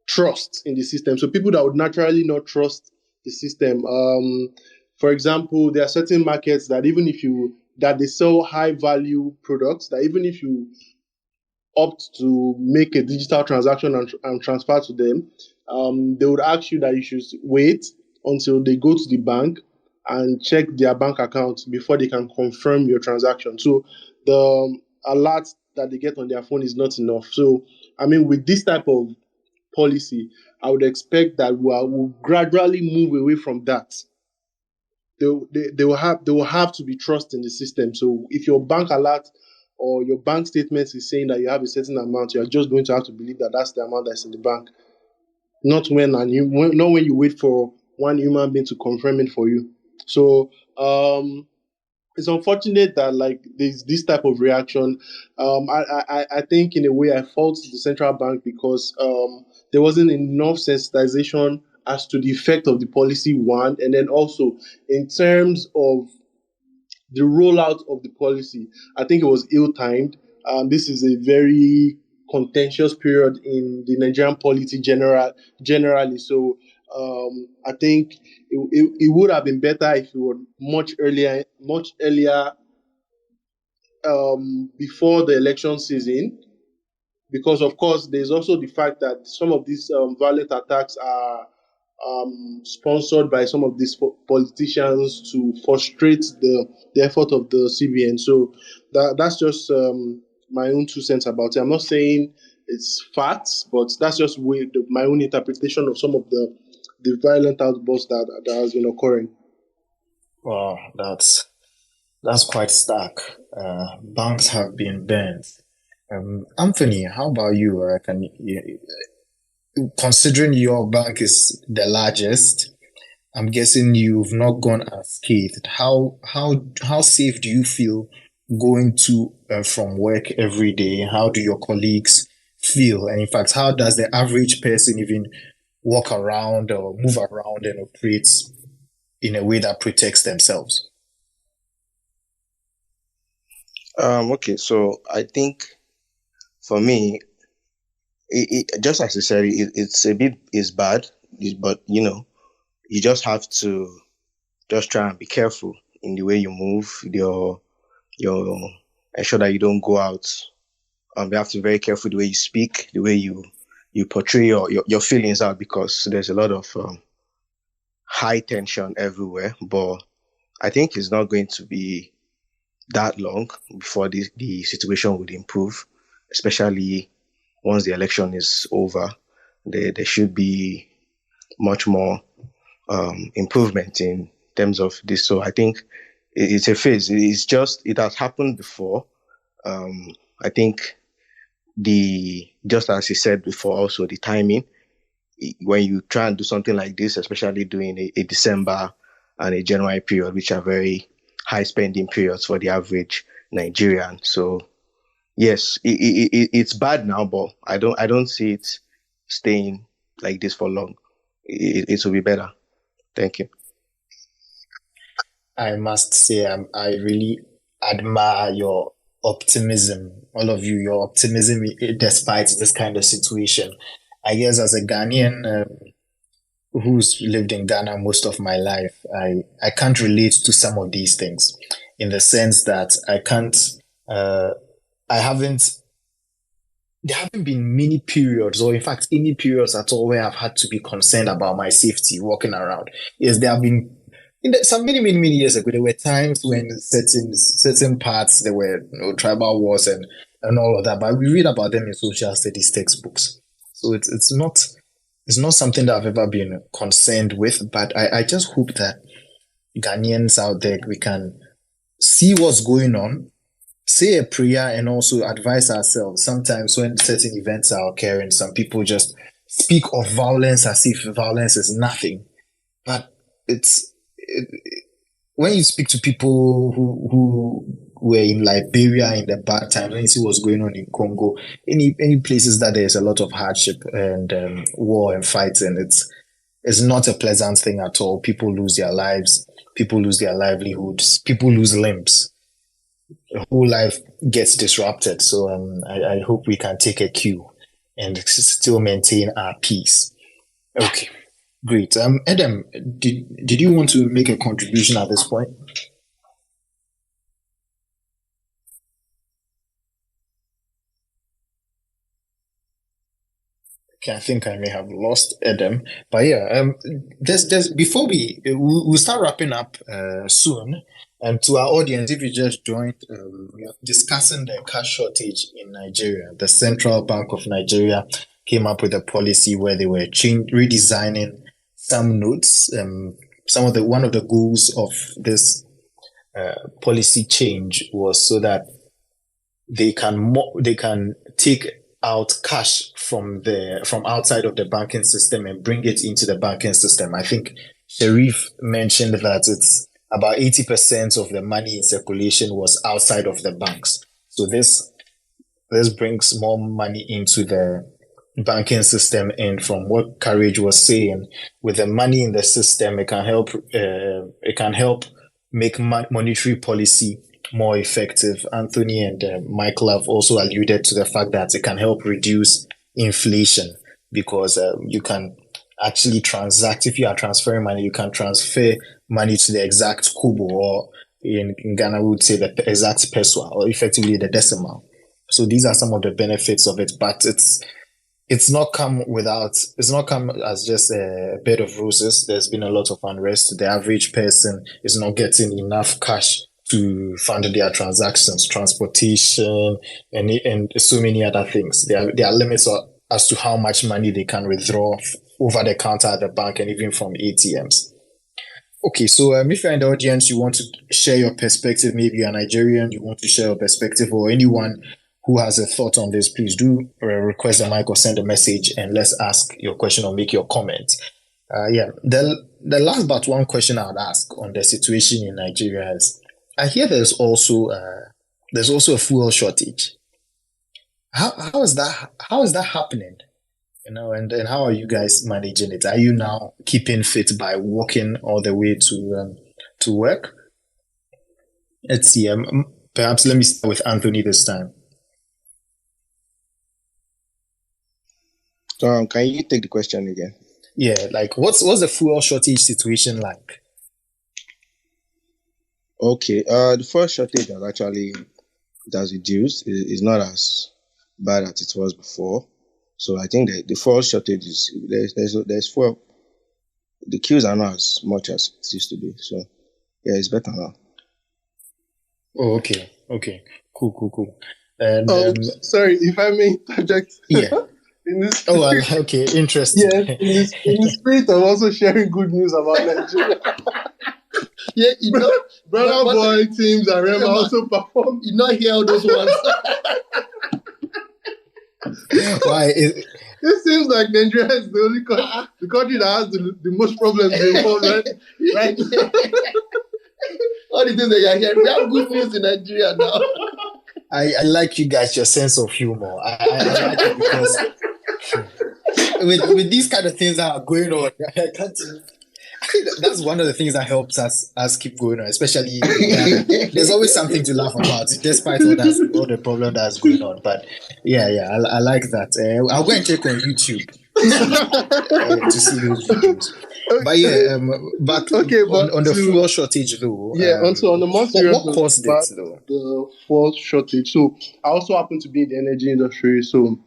trust in the system. So people that would naturally not trust the system. For example, there are certain markets that that they sell high value products, that even if you opt to make a digital transaction and transfer to them, they would ask you that you should wait until they go to the bank and check their bank account before they can confirm your transaction. So the alert that they get on their phone is not enough. So, I mean, with this type of policy, I would expect that we'll gradually move away from that. They will have to be trust in the system. So if your bank alert or your bank statement is saying that you have a certain amount, you are just going to have to believe that that's the amount that's in the bank, not when you wait for one human being to confirm it for you. So it's unfortunate that like there's this type of reaction. I think in a way I fault the central bank because there wasn't enough sensitization as to the effect of the policy, one, and then also in terms of the rollout of the policy. I think it was ill-timed. This is a very contentious period in the Nigerian polity generally. So I think it would have been better if it were much earlier, before the election season, because of course there's also the fact that some of these violent attacks are sponsored by some of these politicians to frustrate the effort of the CBN. So that's just my own 2 cents about it. I'm not saying it's facts, but that's just my own interpretation of some of the violent outbursts that has been occurring. Wow, that's quite stark. Banks have been banned. Anthony, how about you? Considering your bank is the largest, I'm guessing you've not gone unscathed. How safe do you feel going to from work every day? How do your colleagues feel? And in fact, how does the average person even walk around or move around and operate in a way that protects themselves? Okay, so I think for me, just as you said, it's bad, but you just have to just try and be careful in the way you move. Your ensure that you don't go out. You have to be very careful the way you speak, the way you portray your feelings out, because there's a lot of high tension everywhere. But I think it's not going to be that long before the situation would improve, especially once the election is over. There should be much more improvement in terms of this. So I think it's a phase. It has happened before. I think just as you said before, also the timing, when you try and do something like this, especially during a December and a January period, which are very high spending periods for the average Nigerian. So yes, it's bad now, but I don't see it staying like this for long. It will be better. Thank you. I must say, I really admire your optimism, all of you, your optimism despite this kind of situation. I guess as a Ghanaian who's lived in Ghana most of my life, I can't relate to some of these things in the sense that there haven't been many periods, or in fact, any periods at all where I've had to be concerned about my safety walking around. Yes, there have been some many years ago. There were times when certain parts there were tribal wars and all of that, but we read about them in social studies textbooks. So it's not something that I've ever been concerned with. But I just hope that Ghanaians out there, we can see what's going on, say a prayer, and also advise ourselves. Sometimes when certain events are occurring, some people just speak of violence as if violence is nothing. But when you speak to people who were in Liberia in the bad times, when you see what's going on in Congo, any places that there's a lot of hardship and war and fighting, it's not a pleasant thing at all. People lose their lives, people lose their livelihoods, people lose limbs. The whole life gets disrupted. So I hope we can take a cue and still maintain our peace. Okay, great. Adam, did you want to make a contribution at this point? Okay, I think I may have lost Adam, but yeah, there's before we'll start wrapping up soon. And to our audience, if you just joined, we are discussing the cash shortage in Nigeria. The Central Bank of Nigeria came up with a policy where they were redesigning some notes. One of the goals of this policy change was so that they can take out cash from outside of the banking system and bring it into the banking system. I think Sharif mentioned that it's about 80% of the money in circulation was outside of the banks. So this brings more money into the banking system. And from what Courage was saying, with the money in the system, it can help make monetary policy more effective. Anthony and Michael have also alluded to the fact that it can help reduce inflation because you can actually transact. If you are transferring money, you can transfer money to the exact kobo, or in Ghana we would say the exact peso, or effectively the decimal. So these are some of the benefits of it, but it's not come as just a bed of roses. There's been a lot of unrest. The average person is not getting enough cash to fund their transactions, transportation, and so many other things. There are limits as to how much money they can withdraw over the counter at the bank and even from ATMs. Okay, so if you're in the audience, you want to share your perspective, maybe you're Nigerian, you want to share your perspective, or anyone who has a thought on this, please do request a mic or send a message and let's ask your question or make your comment. The last but one question I would ask on the situation in Nigeria is, I hear there's also a fuel shortage. How is that happening? And how are you guys managing it? Are you now keeping fit by walking all the way to work? Let's see. Perhaps let me start with Anthony this time. Can you take the question again? Yeah, like what's the fuel shortage situation like? Okay, the fuel shortage has reduced. It's not as bad as it was before. So I think that the fuel shortage is there's fuel. The queues are not as much as it used to be. So yeah, it's better now. Oh, okay, cool. And sorry if I may interject. Yeah. in this Oh, okay, interesting. yes, in the spirit of also sharing good news about Nigeria. Yeah, Brother Boy teams and Rema also performed. you not hear all those ones. Why? It seems like Nigeria is the only the country that has the most problems involved, right? Right. All the things that you're hearing, we have good news in Nigeria now. I like you guys, your sense of humor. I like it because with these kind of things that are going on, I think that's one of the things that helps us keep going on, especially in Ghana. There's always something to laugh about, despite all the problem that's going on. But yeah, I like that. I'll go and check on YouTube to see those videos. But yeah, but on the fuel shortage though. Yeah, also on the more serious what caused it though? The fuel shortage. So I also happen to be in the energy industry, so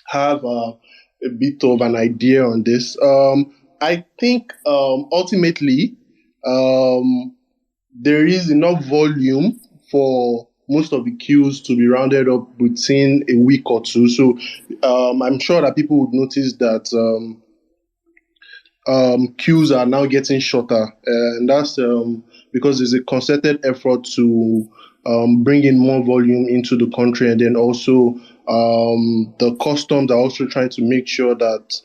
have a bit of an idea on this. I think ultimately there is enough volume for most of the queues to be rounded up within a week or two. So I'm sure that people would notice that queues are now getting shorter, and that's because there's a concerted effort to bring in more volume into the country, and then also the customs are also trying to make sure that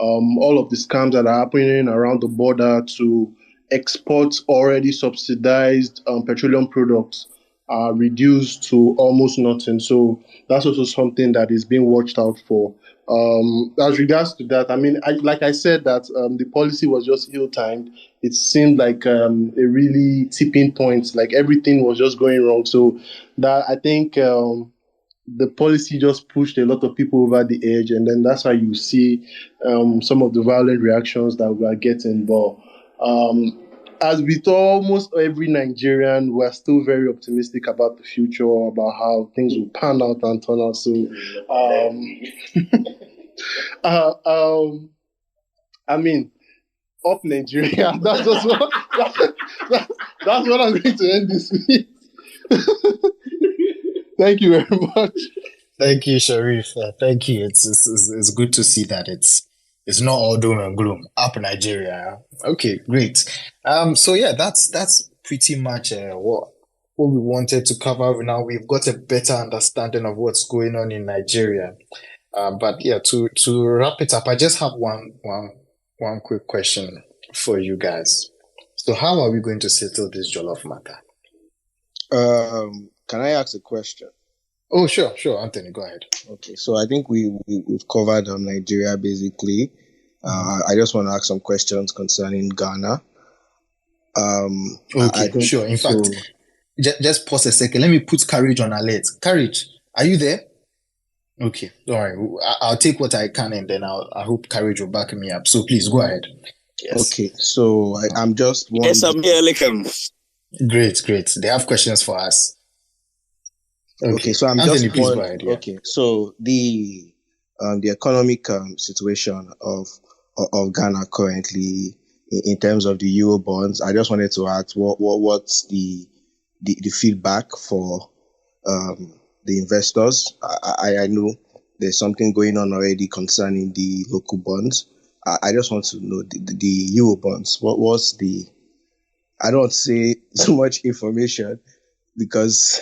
all of the scams that are happening around the border to export already subsidized petroleum products are reduced to almost nothing. So that's also something that is being watched out for. As regards to that, I mean, like I said, that the policy was just ill-timed. It seemed like a really tipping point, like everything was just going wrong. So that I think the policy just pushed a lot of people over the edge, and then that's why you see some of the violent reactions that we are getting. But as with almost every Nigerian, we're still very optimistic about the future, about how things will pan out and turn out. So, I mean, up Nigeria. That's just what that's what I'm going to end this with. Thank you very much. Thank you, Sharif. Thank you. It's good to see that it's not all doom and gloom. Up Nigeria. Okay, great. So yeah, that's pretty much what we wanted to cover. Now we've got a better understanding of what's going on in Nigeria. But yeah, to wrap it up, I just have one quick question for you guys. So how are we going to settle this jollof matter? Can I ask a question? Oh, sure, Anthony, go ahead. Okay, so I think we've covered Nigeria basically. I just want to ask some questions concerning Ghana. Okay, sure. In fact, just pause a second. Let me put Courage on alert. Courage, are you there? Okay, all right. I'll take what I can, and then I hope Courage will back me up. So please go ahead. Yes. Okay, so I'm just wondering. Yes, I'm here. Welcome. Great. They have questions for us. Okay, so I'm Anthony, just please go ahead. Yeah. Okay, so the economic situation of Ghana currently in terms of the Euro bonds, I just wanted to ask what's the feedback for the investors. I know there's something going on already concerning the local bonds. I just want to know the Euro bonds. What was the? I don't say so much information because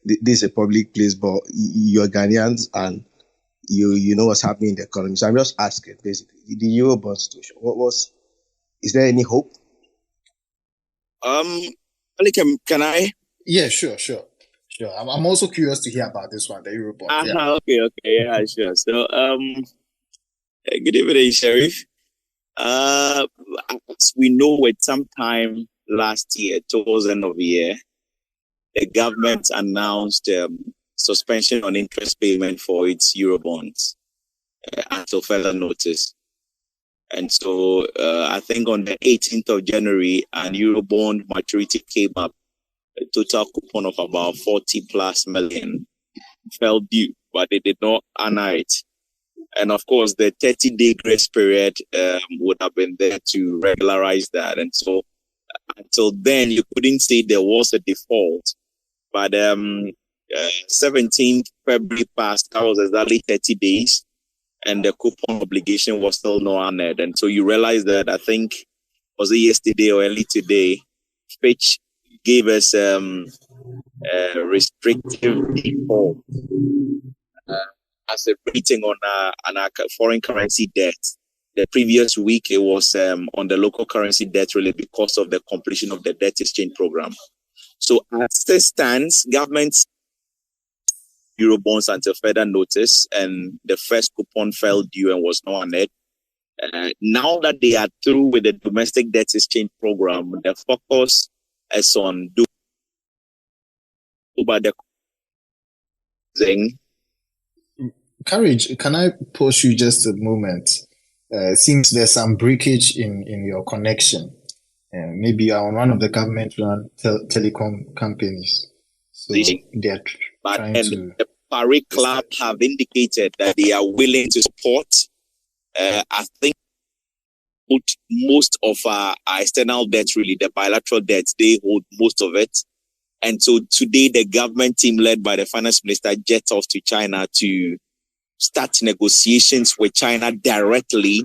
this is a public place, but you're Ghanaians and you know what's happening in the economy. So I'm just asking, basically, the Euro bond situation. Is there any hope? Can I? Yeah, sure. I'm also curious to hear about this one, the Euro bond. Yeah. Okay, yeah, sure. So, good evening, Sheriff. As we know, at some time last year, towards the end of the year, the government announced suspension on interest payment for its Eurobonds until further notice. And so I think on the 18th of January, an Eurobond maturity came up, a total coupon of about 40 plus million fell due, but they did not honor it. And of course, the 30-day grace period would have been there to regularize that. And so until then, you couldn't say there was a default. But 17th February passed, that was exactly 30 days. and the coupon obligation was still not honored. And so you realize that, I think, was it yesterday or early today, Fitch gave us restrictive default as a rating on our foreign currency debt. The previous week, it was on the local currency debt really because of the completion of the debt exchange program. So as it stands, government's Eurobonds until further notice, and the first coupon fell due and was not honored. Now that they are through with the domestic debt exchange program, the focus is on about the thing. Courage, can I pause you just a moment? It seems there's some breakage in your connection. Maybe you are on one of the government-run telecom companies. So they're trying to... The Paris Club have indicated that they are willing to support. I think most of our external debt, really, the bilateral debts, they hold most of it. And so today, the government team led by the finance minister jet off to China to start negotiations with China directly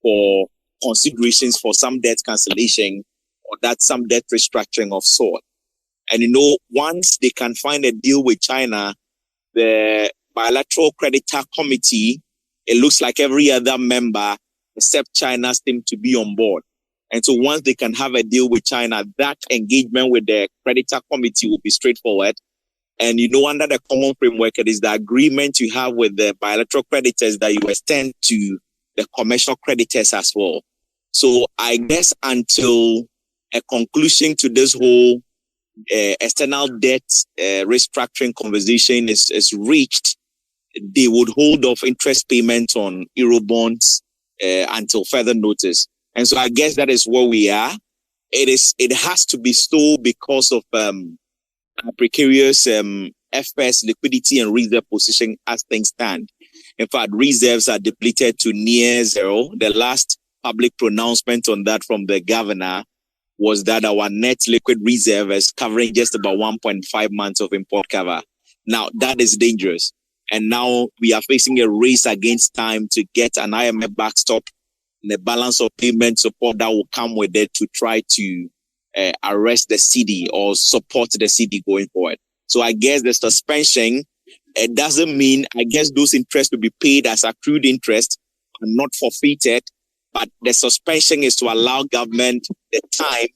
for considerations for some debt cancellation or that some debt restructuring of sort. And once they can find a deal with China, the bilateral creditor committee, it looks like every other member except China seem to be on board. And so once they can have a deal with China, that engagement with the creditor committee will be straightforward. And under the common framework, it is the agreement you have with the bilateral creditors that you extend to the commercial creditors as well. So I guess until a conclusion to this whole external debt restructuring conversation is reached, they would hold off interest payments on Eurobonds until further notice. And so I guess that is where we are. It has to be so because of precarious FS liquidity and reserve position as things stand. In fact, reserves are depleted to near zero. The last public pronouncement on that from the governor was that our net liquid reserve is covering just about 1.5 months of import cover. Now, that is dangerous. And now we are facing a race against time to get an IMF backstop and the balance of payment support that will come with it to try to arrest the cedi or support the cedi going forward. So I guess the suspension, it doesn't mean, I guess those interests will be paid as accrued interest and not forfeited, but the suspension is to allow government the time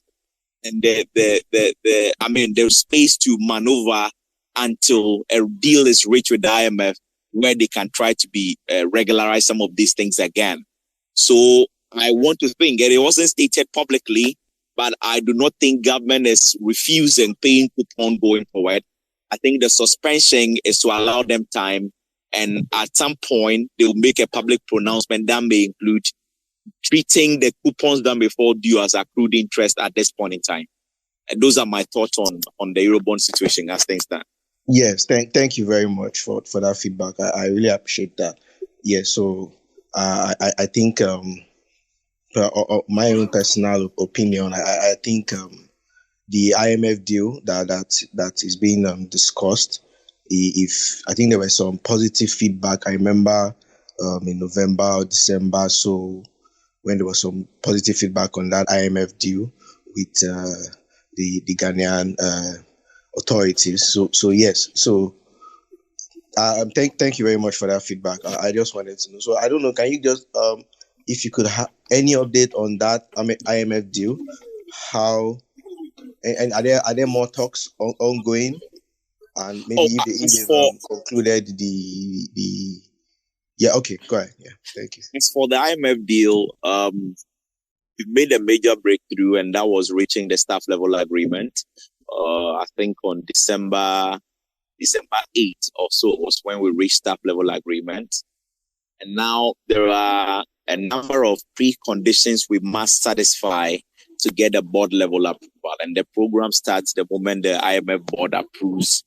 and the space to maneuver until a deal is reached with the IMF where they can try to be regularize some of these things again. So I want to think, and it wasn't stated publicly, but I do not think government is refusing paying coupon going forward. I think the suspension is to allow them time, and at some point they will make a public pronouncement that may include treating the coupons done before due as accrued interest at this point in time. And those are my thoughts on the Eurobond situation as things stand. Yes, thank you very much for that feedback. I really appreciate that. Yeah, so I think my own personal opinion, I think the IMF deal that is being discussed, if I think there was some positive feedback. I remember in November or December, so when there was some positive feedback on that IMF deal with the Ghanaian authorities. So yes. So thank you very much for that feedback. I just wanted to know. So I don't know. Can you just if you could have any update on that IMF deal? How and are there more talks ongoing? And maybe if they've concluded the yeah, okay, go ahead. Yeah, thank you. As for the IMF deal, we made a major breakthrough, and that was reaching the staff level agreement. I think on December 8th or so was when we reached staff level agreement. And now there are a number of preconditions we must satisfy to get a board level approval. And the program starts the moment the IMF board approves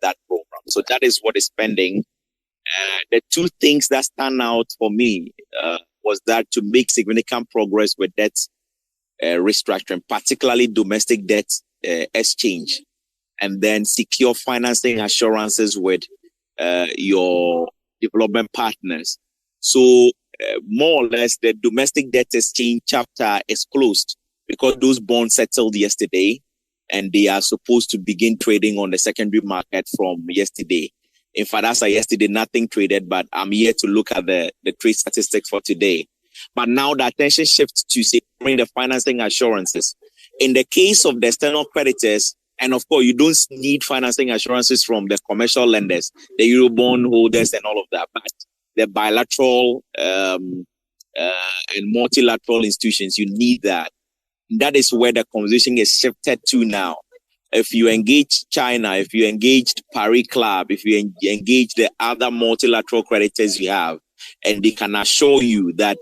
that program. So that is what is pending. The two things that stand out for me was that to make significant progress with debt restructuring, particularly domestic debt exchange, and then secure financing assurances with your development partners. So more or less, the domestic debt exchange chapter is closed because those bonds settled yesterday and they are supposed to begin trading on the secondary market from yesterday. In fact, as of yesterday, nothing traded, but I'm here to look at the trade statistics for today. But now the attention shifts to securing the financing assurances. In the case of the external creditors, and of course, you don't need financing assurances from the commercial lenders, the Eurobond holders and all of that, but the bilateral and multilateral institutions, you need that. That is where the conversation is shifted to now. If you engage China, if you engage Paris Club, if you engage the other multilateral creditors you have, and they can assure you that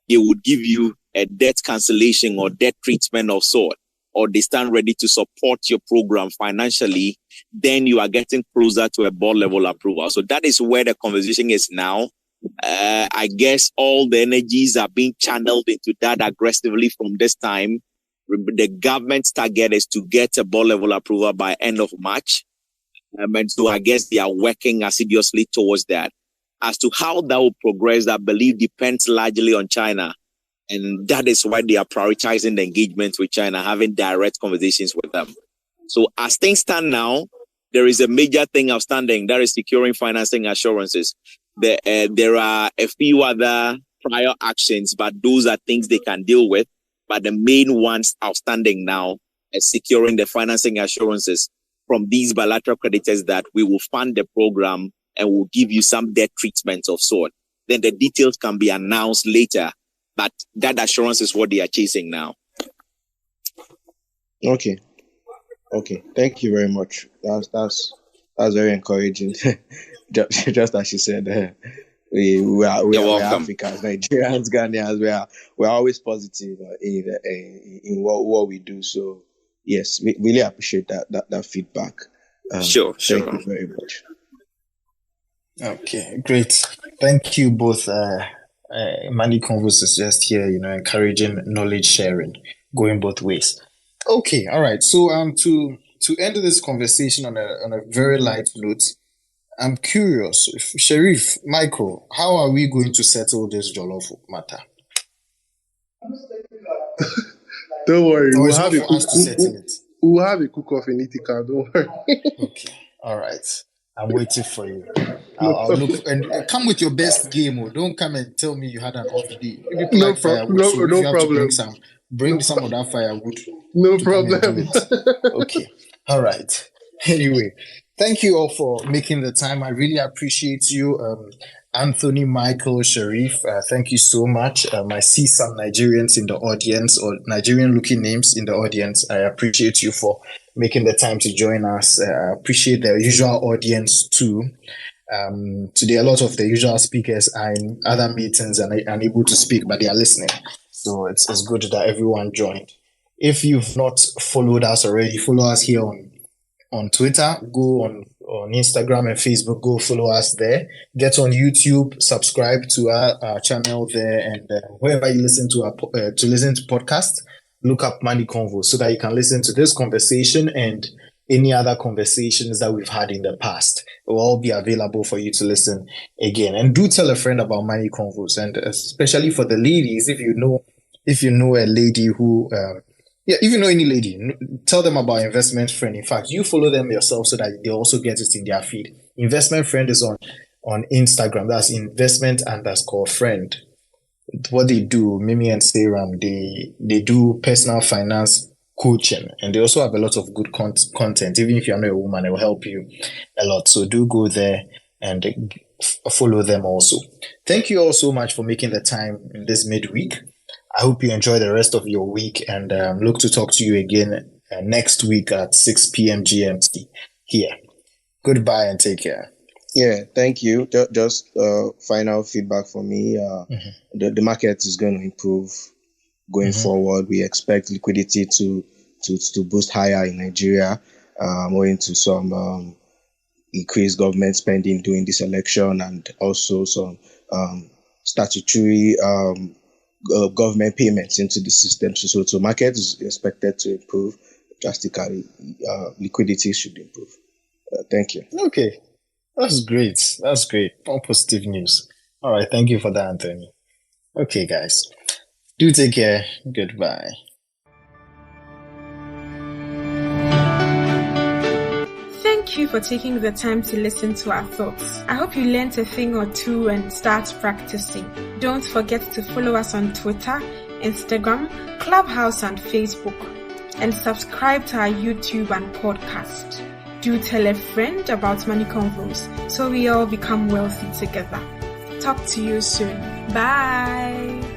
they would give you a debt cancellation or debt treatment of sort, or they stand ready to support your program financially, then you are getting closer to a board level approval. So that is where the conversation is now. I guess all the energies are being channeled into that aggressively from this time. The government's target is to get a board level approval by end of March. And so I guess they are working assiduously towards that. As to how that will progress, I believe depends largely on China. And that is why they are prioritizing the engagement with China, having direct conversations with them. So as things stand now, there is a major thing outstanding, that is securing financing assurances. There are a few other prior actions, but those are things they can deal with. But the main ones outstanding now is securing the financing assurances from these bilateral creditors that we will fund the program and will give you some debt treatment of sort. Then the details can be announced later, but that assurance is what they are chasing now. Okay. Thank you very much. That's very encouraging. just as she said, we are Africans, Nigerians, Ghanaians. We are always positive in what we do. So yes, we really appreciate that feedback. Sure. Thank you very much. Okay, great. Thank you both. Money Convos is just here, encouraging knowledge sharing, going both ways. Okay, all right. So to end this conversation on a very light note, I'm curious, Sharif, Michael, how are we going to settle this jollof matter? Don't worry, we'll have a cook-off in Ithaca, don't worry. Okay, all right. I'm waiting for you. I'll look and come with your best game. Don't come and tell me you had an off day. No problem. Bring some of that firewood. No problem. Okay. All right. Anyway, thank you all for making the time. I really appreciate you. Anthony, Michael, Sharif, thank you so much. I see some Nigerians in the audience, or Nigerian-looking names in the audience. I appreciate you for making the time to join us. I appreciate the usual audience too. Today, a lot of the usual speakers are in other meetings and unable to speak, but they are listening. So it's good that everyone joined. If you've not followed us already, follow us here on Twitter, go on Instagram and Facebook, go follow us there. Get on YouTube, subscribe to our channel there, and wherever you listen to podcasts, look up Money Convos so that you can listen to this conversation and any other conversations that we've had in the past. It will all be available for you to listen again. And do tell a friend about Money Convos, and especially for the ladies, if you know a lady who if you know any lady, tell them about Investment Friend. In fact, you follow them yourself so that they also get it in their feed. Investment Friend is on Instagram. That's investment_friend. What they do, Mimi and Seram, they do personal finance coaching, and they also have a lot of good content. Even if you're not a woman, it will help you a lot. So do go there and follow them also. Thank you all so much for making the time in this midweek. I hope you enjoy the rest of your week, and look to talk to you again next week at 6 p.m. GMT here. Goodbye and take care. Yeah, thank you. Just final feedback for me. The market is going to improve going forward. We expect liquidity to boost higher in Nigeria, owing to some increased government spending during this election, and also some statutory government payments into the system. So market is expected to improve drastically. Liquidity should improve. Thank you. Okay. That's great. All positive news. All right. Thank you for that, Anthony. Okay, guys. Do take care. Goodbye. Thank you for taking the time to listen to our thoughts. I hope you learned a thing or two and start practicing. Don't forget to follow us on Twitter, Instagram, Clubhouse, and Facebook. And subscribe to our YouTube and podcast. Do tell a friend about Money Convos so we all become wealthy together. Talk to you soon. Bye.